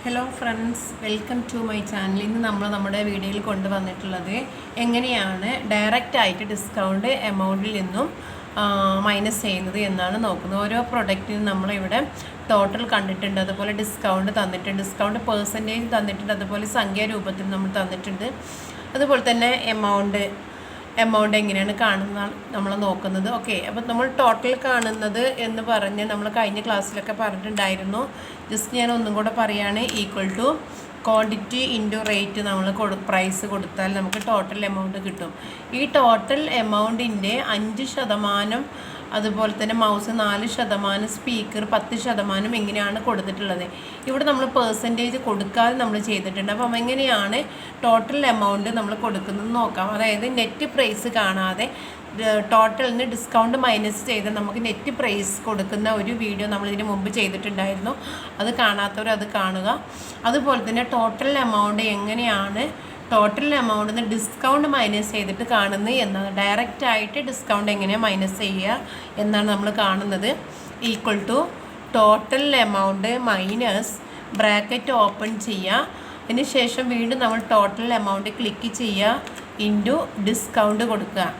Hello friends, welcome to my channel. ഇന്ന് നമ്മൾ നമ്മുടെ വീഡിയോയിൽ കൊണ്ടുവന്നിട്ടുള്ളത് എങ്ങനെയാണ് ഡയറക്റ്റായിട്ട് ഡിസ്കൗണ്ട് എമൗണ്ടിൽ നിന്നും മൈനസ് ചെയ്യുന്നത് എന്നാണ് നോക്കുന്നത്. ഓരോ പ്രൊഡക്റ്റിനും നമ്മളിവിടെ ടോട്ടൽ കണ്ടിട്ടുണ്ട്, അതുപോലെ ഡിസ്കൗണ്ട് തന്നിട്ടുണ്ട്, ഡിസ്കൗണ്ട് പെർസെൻറ്റേജ് തന്നിട്ടുണ്ട്, അതുപോലെ സംഖ്യാരൂപത്തിൽ നമ്മൾ തന്നിട്ടുണ്ട്. അതുപോലെ തന്നെ എമൗണ്ട് എങ്ങനെയാണ് കാണുന്നത് നമ്മൾ നോക്കുന്നത്. ഓക്കെ, അപ്പോൾ നമ്മൾ ടോട്ടൽ കാണുന്നത് എന്ന് പറഞ്ഞ് നമ്മൾ കഴിഞ്ഞ ക്ലാസ്സിലൊക്കെ പറഞ്ഞിട്ടുണ്ടായിരുന്നു. ജസ്റ്റ് ഞാൻ ഒന്നും കൂടെ പറയുകയാണ്. Equal to quantity into rate നമ്മൾ പ്രൈസ് കൊടുത്താൽ നമുക്ക് ടോട്ടൽ എമൗണ്ട് കിട്ടും. ഈ ടോട്ടൽ എമൗണ്ടിൻ്റെ 5%, അതുപോലെ തന്നെ മൗസ് 4%, സ്പീക്കർ 10% എങ്ങനെയാണ് കൊടുത്തിട്ടുള്ളത്. ഇവിടെ നമ്മൾ പെർസെൻറ്റേജ് കൊടുക്കാതെ നമ്മൾ ചെയ്തിട്ടുണ്ട്. അപ്പം എങ്ങനെയാണ് ടോട്ടൽ എമൗണ്ട് നമ്മൾ കൊടുക്കുന്നത് നോക്കാം. അതായത് നെറ്റ് പ്രൈസ് കാണാതെ ടോട്ടലിൽ നിന്ന് ഡിസ്കൗണ്ട് മൈനസ് ചെയ്ത് നമുക്ക് നെറ്റ് പ്രൈസ് കൊടുക്കുന്ന ഒരു വീഡിയോ നമ്മളിതിന് മുമ്പ് ചെയ്തിട്ടുണ്ടായിരുന്നു. അത് കാണാത്തവർ അത് കാണുക. അതുപോലെ തന്നെ ടോട്ടൽ എമൗണ്ട് എങ്ങനെയാണ് ടോട്ടൽ എമൗണ്ടിൽ നിന്ന് ഡിസ്കൗണ്ട് മൈനസ് ചെയ്തിട്ട് കാണുന്നത് എന്നാണ്. ഡയറക്റ്റായിട്ട് ഡിസ്കൗണ്ട് എങ്ങനെയാണ് മൈനസ് ചെയ്യുക എന്നാണ് നമ്മൾ കാണുന്നത്. Equal to total amount minus bracket open ചെയ്യുക. അതിന് ശേഷം വീണ്ടും നമ്മൾ ടോട്ടൽ എമൗണ്ട് ക്ലിക്ക് ചെയ്യുക, ഇൻറ്റു ഡിസ്കൗണ്ട് കൊടുക്കുക.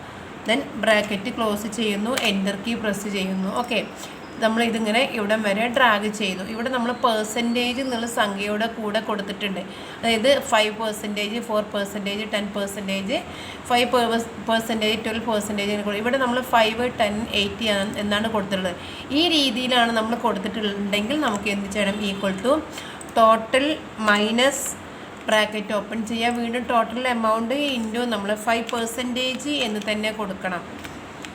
ദെൻ ബ്രാക്കറ്റ് ക്ലോസ് ചെയ്യുന്നു, എൻ്റർ കീ പ്രസ് ചെയ്യുന്നു. ഓക്കെ, നമ്മളിതിങ്ങനെ ഇവിടം വരെ ഡ്രാഗ് ചെയ്തു. ഇവിടെ നമ്മൾ പെർസെൻറ്റേജ് എന്നുള്ള സംഖ്യയുടെ കൂടെ കൊടുത്തിട്ടുണ്ട്. അതായത് 5%, 4%, 10%, 5%, 12%. ഇവിടെ നമ്മൾ 5, 10, 80 എന്നാണ് കൊടുത്തിട്ടുള്ളത്. ഈ രീതിയിലാണ് നമ്മൾ കൊടുത്തിട്ടുണ്ടെങ്കിൽ നമുക്ക് എന്ത് ചെയ്യണം? Equal to total minus bracket open ചെയ്യുക, വീണ്ടും ടോട്ടൽ എമൗണ്ട് ഇൻറ്റു നമ്മൾ 5% എന്ന് തന്നെ കൊടുക്കണം.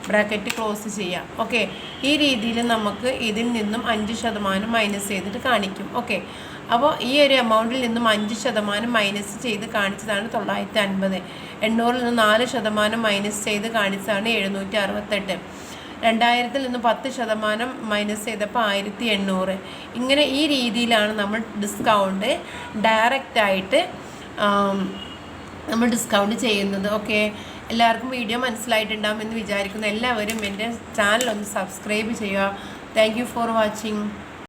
ബ്രാക്കറ്റ് ക്ലോസ് ചെയ്യാം. ഓക്കെ, ഈ രീതിയിൽ നമുക്ക് ഇതിൽ നിന്നും 5% മൈനസ് ചെയ്തിട്ട് കാണിക്കും. ഓക്കെ, അപ്പോൾ ഈ ഒരു എമൗണ്ടിൽ നിന്നും 5% മൈനസ് ചെയ്ത് കാണിച്ചതാണ് 950. 800 നിന്ന് 4% മൈനസ് ചെയ്ത് കാണിച്ചതാണ് 768. 2000 നിന്ന് 10% മൈനസ് ചെയ്തപ്പോൾ 1800. ഇങ്ങനെ ഈ രീതിയിലാണ് നമ്മൾ ഡിസ്കൗണ്ട് ഡയറക്റ്റായിട്ട് നമ്മൾ ഡിസ്കൗണ്ട് ചെയ്യുന്നത്. ഓക്കെ, എല്ലാവർക്കും വീഡിയോ മനസ്സിലായിട്ടുണ്ടാകുമെന്ന് വിചാരിക്കുന്നു. എല്ലാവരും എൻ്റെ ചാനൽ ഒന്ന് സബ്സ്ക്രൈബ് ചെയ്യുക. Thank you for watching.